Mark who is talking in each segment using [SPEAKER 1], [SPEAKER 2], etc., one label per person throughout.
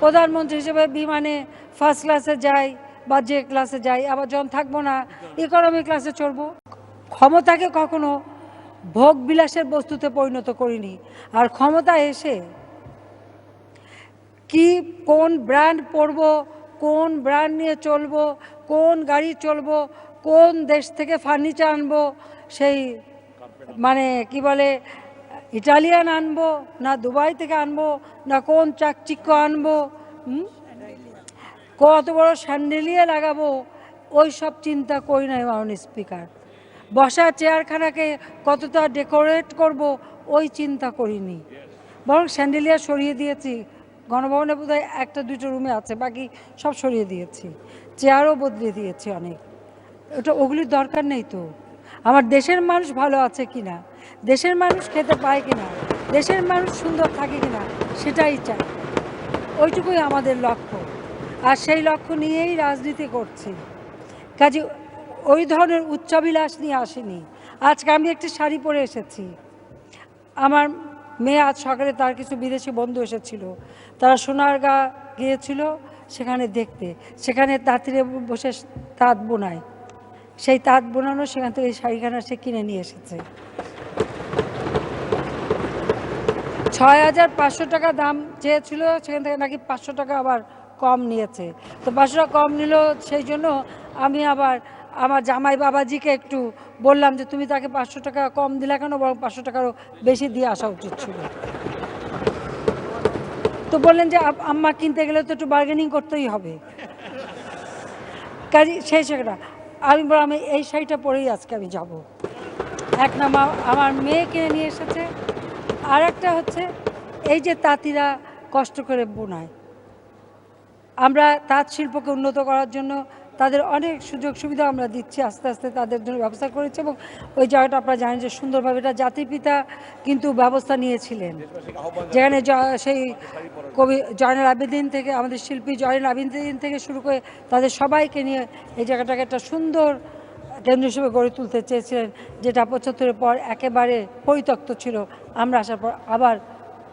[SPEAKER 1] প্রধানমন্ত্রী হিসেবে বিমানে ফার্স্ট ক্লাসে যাই বা যে ক্লাসে যাই, আবার যখন থাকবো না ইকোনমি ক্লাসে চড়বো। ক্ষমতাকে কখনো ভোগ বিলাসের বস্তুতে পরিণত করিনি। আর ক্ষমতা এসে কি কোন ব্র্যান্ড পরবো, কোন ব্র্যান্ড নিয়ে চলবো, কোন গাড়ি চলবো, কোন দেশ থেকে ফার্নিচার আনবো, সেই মানে কি বলে ইটালিয়ান আনবো না দুবাই থেকে আনবো না কোন চাকচিক্য আনবো, কত বড় স্যান্ডেলিয়া লাগাবো, ওই সব চিন্তা করি না মাননীয় স্পিকার। বসা চেয়ারখানাকে কতটা ডেকোরেট করব ওই চিন্তা করিনি, বরং স্যান্ডেলিয়া সরিয়ে দিয়েছি। গণভবনে বোধহয় একটা দুটো রুমে আছে, বাকি সব সরিয়ে দিয়েছি, চেয়ারও বদলে দিয়েছি অনেক। ওগুলির দরকার নেই তো। আমার দেশের মানুষ ভালো আছে কিনা, দেশের মানুষ খেতে পায় কিনা, দেশের মানুষ সুন্দর থাকে কিনা, সেটাই চাই। ওইটুকুই আমাদের লক্ষ্য, আর সেই লক্ষ্য নিয়েই রাজনীতি করছি। কাজে ওই ধরনের উচ্চাভিলাষ নিয়ে আসেনি। আজকে আমি একটি শাড়ি পরে এসেছি। আমার মেয়ে আজ সকালে তার কিছু বিদেশি বন্ধু এসেছিল, তারা সোনারগাঁ গিয়েছিল সেখানে দেখতে, সেখানে তাঁতিরে বসে তাঁত বোনায়, সেই তাঁত বোনানো সেখান থেকে এই শাড়িখানা সে কিনে নিয়ে এসেছে। 6,500 টাকা দাম চেয়েছিল, সেখান থেকে নাকি 500 টাকা আবার কম নিয়েছে। তো 500 টাকা কম নিল, সেই জন্য আমি আবার আমার জামাই বাবাজিকে একটু বললাম যে তুমি তাকে 500 টাকা কম দিলা কেন, বরং 500 টাকারও বেশি দিয়ে আসা উচিত ছিল। তো বললেন যে আম্মা কিনতে গেলে তো একটু বার্গেনিং করতেই হবে। কাজে সেই সেটা আমি বললাম এই শাড়িটা পরেই আজকে আমি যাব। এক নাম্বার আমার মেয়ে কিনে নিয়ে এসেছে, আর একটা হচ্ছে এই যে তাঁতিরা কষ্ট করে বোনায়, আমরা তাঁত শিল্পকে উন্নত করার জন্য তাদের অনেক সুযোগ সুবিধা আমরা দিচ্ছি, আস্তে আস্তে তাদের জন্য ব্যবস্থা করেছি। এবং ওই জায়গাটা আপনারা জানেন যে সুন্দরভাবে এটা জাতির পিতা কিন্তু ব্যবস্থা নিয়েছিলেন, যেখানে সেই কবি জয়নুল আবেদিন থেকে আমাদের শিল্পী জয়নুল আবেদিন থেকে শুরু করে তাদের সবাইকে নিয়ে এই জায়গাটাকে একটা সুন্দর কেন্দ্র হিসেবে গড়ে তুলতে চেয়েছিলেন, যেটা 75-এর পর একেবারে পরিত্যক্ত ছিল। আমরা আসার পর আবার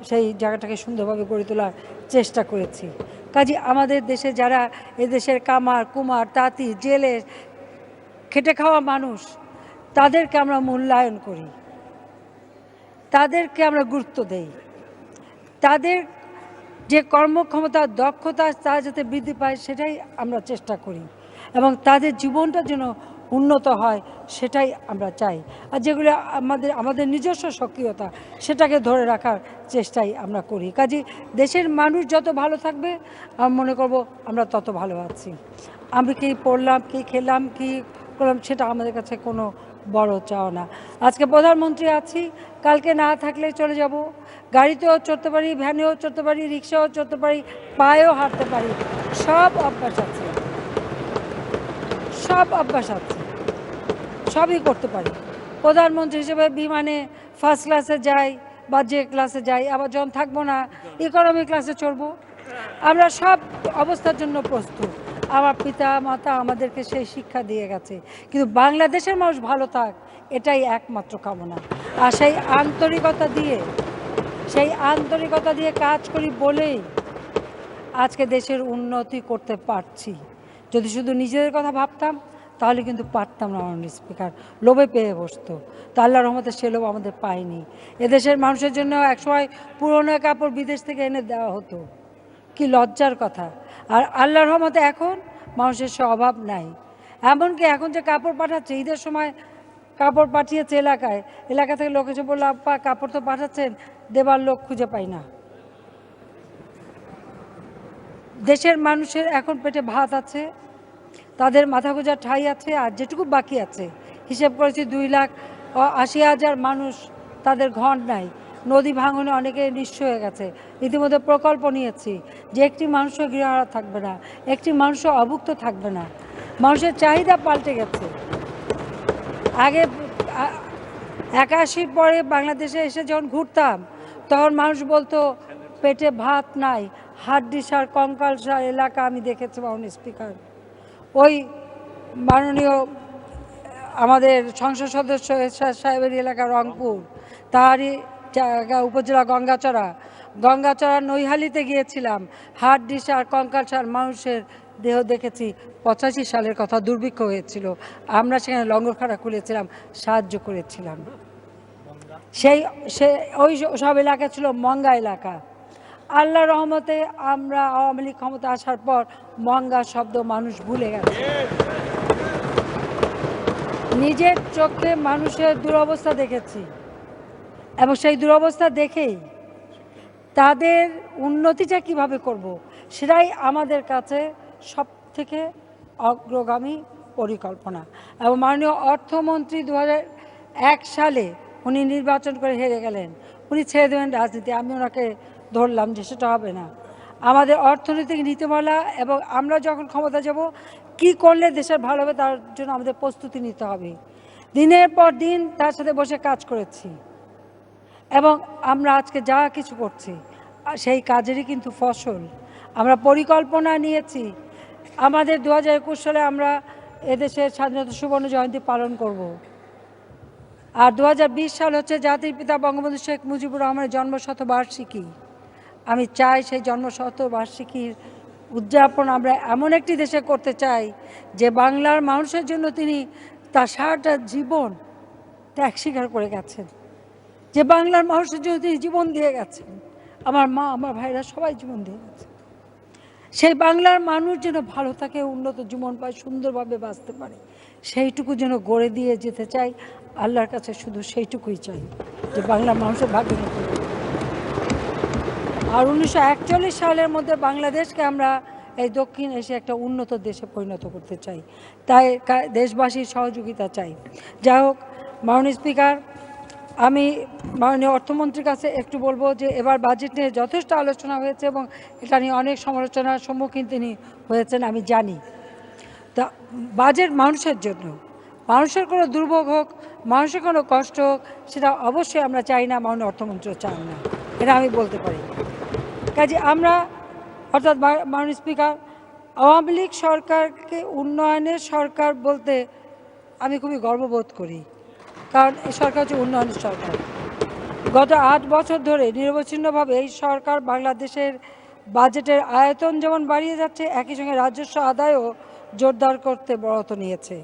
[SPEAKER 1] সেই জায়গাটাকে সুন্দরভাবে গড়ে তোলার চেষ্টা করেছি। কাজে আমাদের দেশে যারা এদেশের কামার কুমার তাঁতি জেলে খেটে খাওয়া মানুষ, তাদেরকে আমরা মূল্যায়ন করি, তাদেরকে আমরা গুরুত্ব দেই, তাদের যে কর্মক্ষমতা দক্ষতা তা যাতে বৃদ্ধি পায় সেটাই আমরা চেষ্টা করি, এবং তাদের জীবনটা যেন উন্নত হয় সেটাই আমরা চাই। আর যেগুলো আমাদের নিজস্ব সক্রিয়তা সেটাকে ধরে রাখার চেষ্টাই আমরা করি। কাজে দেশের মানুষ যত ভালো থাকবে আমি মনে করব আমরা তত ভালো আছি। আমি কি পড়লাম, কি খেলাম, কি করলাম, সেটা আমাদের কাছে কোনো বড় চাওয়া না। আজকে প্রধানমন্ত্রী আছি, কালকে না থাকলে চলে যাব। গাড়িতেও চড়তে পারি, ভ্যানেও চড়তে পারি, রিক্সাও চড়তে পারি, পায়েও হাঁটতে পারি, সব অভ্যাস আছে, সব অভ্যাস আছে, সবই করতে পারি। প্রধানমন্ত্রী হিসেবে বিমানে ফার্স্ট ক্লাসে যাই বা যে ক্লাসে যাই, আবার যখন থাকবো না ইকোনমি ক্লাসে চড়বো। আমরা সব অবস্থার জন্য প্রস্তুত। আমার পিতা মাতা আমাদেরকে সেই শিক্ষা দিয়ে গেছে। কিন্তু বাংলাদেশের মানুষ ভালো থাক, এটাই একমাত্র কামনা। আর সেই আন্তরিকতা দিয়ে কাজ করি বলেই আজকে দেশের উন্নতি করতে পারছি। যদি শুধু নিজেদের কথা ভাবতাম তাহলে কিন্তু পারতাম না মাননীয় স্পিকার, লোভে পেয়ে বসতো। তা আল্লাহর রহমতে সে লোভ আমাদের পাইনি। এদেশের মানুষের জন্য একসময় পুরনো কাপড় বিদেশ থেকে এনে দেওয়া হতো, কি লজ্জার কথা। আর আল্লাহর রহমতে এখন মানুষের সে অভাব নাই। এমনকি এখন যে কাপড় পাঠাচ্ছে, ঈদের সময় কাপড় পাঠিয়েছে এলাকা থেকে লোক এসে বললো আপ্পা কাপড় তো পাঠাচ্ছেন, দেবার লোক খুঁজে পাই না। দেশের মানুষের এখন পেটে ভাত আছে, তাদের মাথা গোঁজার ঠাঁই আছে, আর যেটুকু বাকি আছে হিসেব করেছি 2,80,000 মানুষ তাদের ঘর নাই। নদী ভাঙনে অনেকে নিঃস্ব হয়ে গেছে। ইতিমধ্যে প্রকল্প নিয়েছি যে একটি মানুষও গৃহহারা থাকবে না, একটি মানুষও অভুক্ত থাকবে না। মানুষের চাহিদা পাল্টে গেছে। আগে 81 পরে বাংলাদেশে এসে যখন ঘুরতাম তখন মানুষ বলতো পেটে ভাত নাই, হাড্ডিসার কঙ্কালসার এলাকা আমি দেখেছি মাননীয় স্পিকার। ওই মাননীয় আমাদের সংসদ সদস্য এরশাদ সাহেবের এলাকা রংপুর, তারই জায়গা উপজেলা গঙ্গাচড়া, গঙ্গাচড়া নৈহালিতে গিয়েছিলাম, হাড্ডিসার কঙ্কালসার মানুষের দেহ দেখেছি। 85 সালের কথা, দুর্ভিক্ষ হয়েছিল, আমরা সেখানে লঙ্গরখানা খুলেছিলাম, সাহায্য করেছিলাম। সে ওই সব এলাকা ছিল মঙ্গা এলাকা। আল্লাহ রহমতে আমরা আওয়ামী লীগ ক্ষমতা আসার পর মঙ্গা শব্দ মানুষ ভুলে গেছে। নিজের চোখে মানুষের দুরবস্থা দেখেছি এবং সেই দুরবস্থা দেখেই তাদের উন্নতিটা কিভাবে করব, সেটাই আমাদের কাছে সব থেকে অগ্রগামী পরিকল্পনা। এবং মাননীয় অর্থমন্ত্রী 2001 সালে উনি নির্বাচন করে হেরে গেলেন, উনি ছেড়ে দেবেন রাজনীতি। আমি ওনাকে ধরলাম যে সেটা হবে না। আমাদের অর্থনৈতিক নীতিমালা এবং আমরা যখন ক্ষমতা যাব কি করলে দেশের ভালো হবে তার জন্য আমাদের প্রস্তুতি নিতে হবে। দিনের পর দিন তার সাথে বসে কাজ করেছি এবং আমরা আজকে যা কিছু করছি সেই কাজেরই কিন্তু ফসল। আমরা পরিকল্পনা নিয়েছি, আমাদের 2021 সালে আমরা এদেশের স্বাধীনতা সুবর্ণ জয়ন্তী পালন করব। আর 2020 সাল হচ্ছে জাতির পিতা বঙ্গবন্ধু শেখ মুজিবুর রহমানের জন্মশতবার্ষিকী। আমি চাই সেই জন্মশতবার্ষিকীর উদযাপন আমরা এমন একটি দেশে করতে চাই যে বাংলার মানুষের জন্য তিনি তার সারাটা জীবন ত্যাগ স্বীকার করে গেছেন, যে বাংলার মানুষের জন্য তিনি জীবন দিয়ে গেছেন। আমার মা, আমার ভাইরা সবাই জীবন দিয়ে গেছে। সেই বাংলার মানুষ যেন ভালো থাকে, উন্নত জীবন পায়, সুন্দরভাবে বাঁচতে পারে, সেইটুকু যেন গড়ে দিয়ে যেতে চাই। আল্লাহর কাছে শুধু সেইটুকুই চাই যে বাংলার মানুষের ভাগ্য। আর 1941 সালের মধ্যে বাংলাদেশকে আমরা এই দক্ষিণ এশিয়া একটা উন্নত দেশে পরিণত করতে চাই, তাই দেশবাসীর সহযোগিতা চাই। যাই হোক, মাননীয় স্পিকার, আমি মাননীয় অর্থমন্ত্রীর কাছে একটু বলবো যে এবার বাজেট নিয়ে যথেষ্ট আলোচনা হয়েছে এবং এটা নিয়ে অনেক সমালোচনার সম্মুখীন তিনি হয়েছেন, আমি জানি। তা বাজেট মানুষের জন্য, মানুষের কোনো দুর্ভোগ হোক, মানুষের কোনো কষ্ট হোক, সেটা অবশ্যই আমরা চাই না, মাননীয় অর্থমন্ত্রীও চান না, এটা আমি বলতে পারি। কাজে আমরা, অর্থাৎ মাননীয় স্পিকার, আওয়ামী লীগ সরকারকে উন্নয়নের সরকার বলতে আমি খুবই গর্ববোধ করি, কারণ এই সরকার হচ্ছে উন্নয়নের সরকার। গত 8 বছর ধরে নিরবচ্ছিন্নভাবে এই সরকার বাংলাদেশের বাজেটের আয়তন যেমন বাড়িয়ে যাচ্ছে, একই সঙ্গে রাজস্ব আদায়ও জোরদার করতে ব্রত নিয়েছে।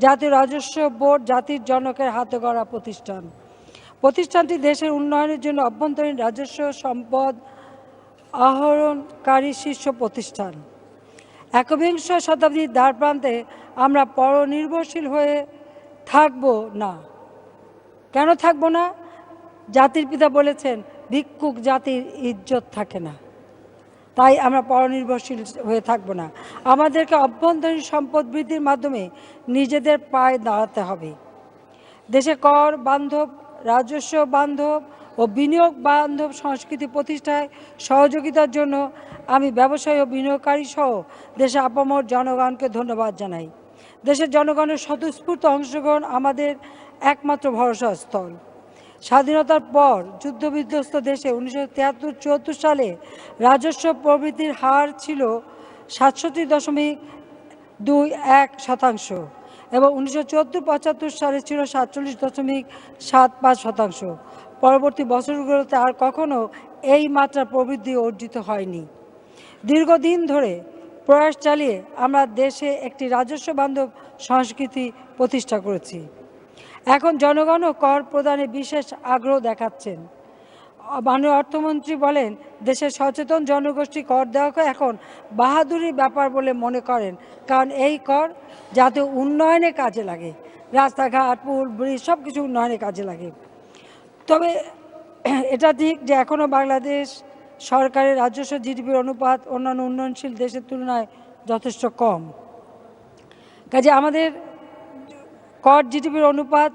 [SPEAKER 1] জাতীয় রাজস্ব বোর্ড জাতির জনকের হাতে গড়া প্রতিষ্ঠান। প্রতিষ্ঠানটি দেশের উন্নয়নের জন্য অভ্যন্তরীণ রাজস্ব সম্পদ আহরণকারী শীর্ষ প্রতিষ্ঠান। একবিংশ শতাব্দীর দ্বারপ্রান্তে আমরা পরনির্ভরশীল হয়ে থাকব না। কেন থাকব না? জাতির পিতা বলেছেন, ভিক্ষুক জাতির ইজ্জত থাকে না। তাই আমরা পরনির্ভরশীল হয়ে থাকব না। আমাদেরকে অভ্যন্তরীণ সম্পদ বৃদ্ধির মাধ্যমে নিজেদের পায়ে দাঁড়াতে হবে। দেশে কর বান্ধব, রাজস্ব বান্ধব ও বিনিয়োগ বান্ধব সংস্কৃতি প্রতিষ্ঠায় সহযোগিতার জন্য আমি ব্যবসায়ী ও বিনিয়োগকারী সহ দেশে আপামর জনগণকে ধন্যবাদ জানাই। দেশের জনগণের স্বতঃস্ফূর্ত অংশগ্রহণ আমাদের একমাত্র ভরসার স্থল। স্বাধীনতার পর যুদ্ধবিধ্বস্ত দেশে 1973-74 সালে রাজস্ব প্রবৃদ্ধির হার ছিল 67.21% এবং 1974-75 সালে ছিল 47.75%। পরবর্তী বছরগুলোতে আর কখনো এই মাত্রা প্রবৃদ্ধি অর্জিত হয়নি। দীর্ঘদিন ধরে প্রয়াস চালিয়ে আমরা দেশে একটি রাজস্ব বান্ধব সংস্কৃতি প্রতিষ্ঠা করেছি। এখন জনগণও কর প্রদানে বিশেষ আগ্রহ দেখাচ্ছেন। মাননীয় অর্থমন্ত্রী বলেন, দেশের সচেতন জনগোষ্ঠী কর দেওয়াকে এখন বাহাদুরির ব্যাপার বলে মনে করেন, কারণ এই কর জাতীয় উন্নয়নে কাজে লাগে, রাস্তাঘাট, পুল, ব্রিজ সব কিছু উন্নয়নে কাজে লাগে। তবে এটা ঠিক যে এখনও বাংলাদেশ সরকারের রাজস্ব জিডিপির অনুপাত অন্যান্য উন্নয়নশীল দেশের তুলনায় যথেষ্ট কম। কাজে আমাদের কর জিডিপির অনুপাত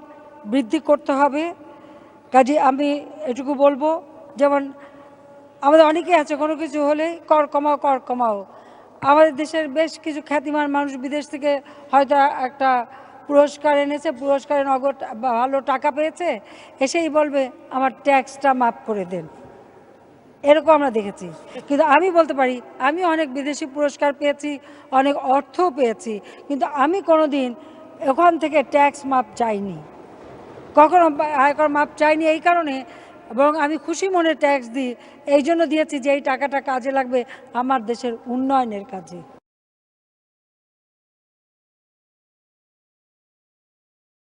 [SPEAKER 1] বৃদ্ধি করতে হবে। কাজে আমি এটুকু বলবো, যেমন আমাদের অনেকেই আছে কোনো কিছু হলেই কর কমাও, কর কমাও। আমাদের দেশের বেশ কিছু খ্যাতিমান মানুষ বিদেশ থেকে হয়তো একটা পুরস্কার এনেছে, পুরস্কারে নগদ ভালো টাকা পেয়েছে, এসেই বলবে আমার ট্যাক্সটা মাফ করে দেন, এরকম আমরা দেখেছি। কিন্তু আমি বলতে পারি, আমি অনেক বিদেশি পুরস্কার পেয়েছি, অনেক অর্থও পেয়েছি, কিন্তু আমি কোনোদিন ওখান থেকে ট্যাক্স মাপ চাইনি, কখনো আয়কর মাপ চাইনি। এই কারণে বরং আমি খুশি মনে ট্যাক্স দিই, এই জন্য দিয়েছি যে এই টাকাটা কাজে লাগবে আমার দেশের উন্নয়নের কাজে।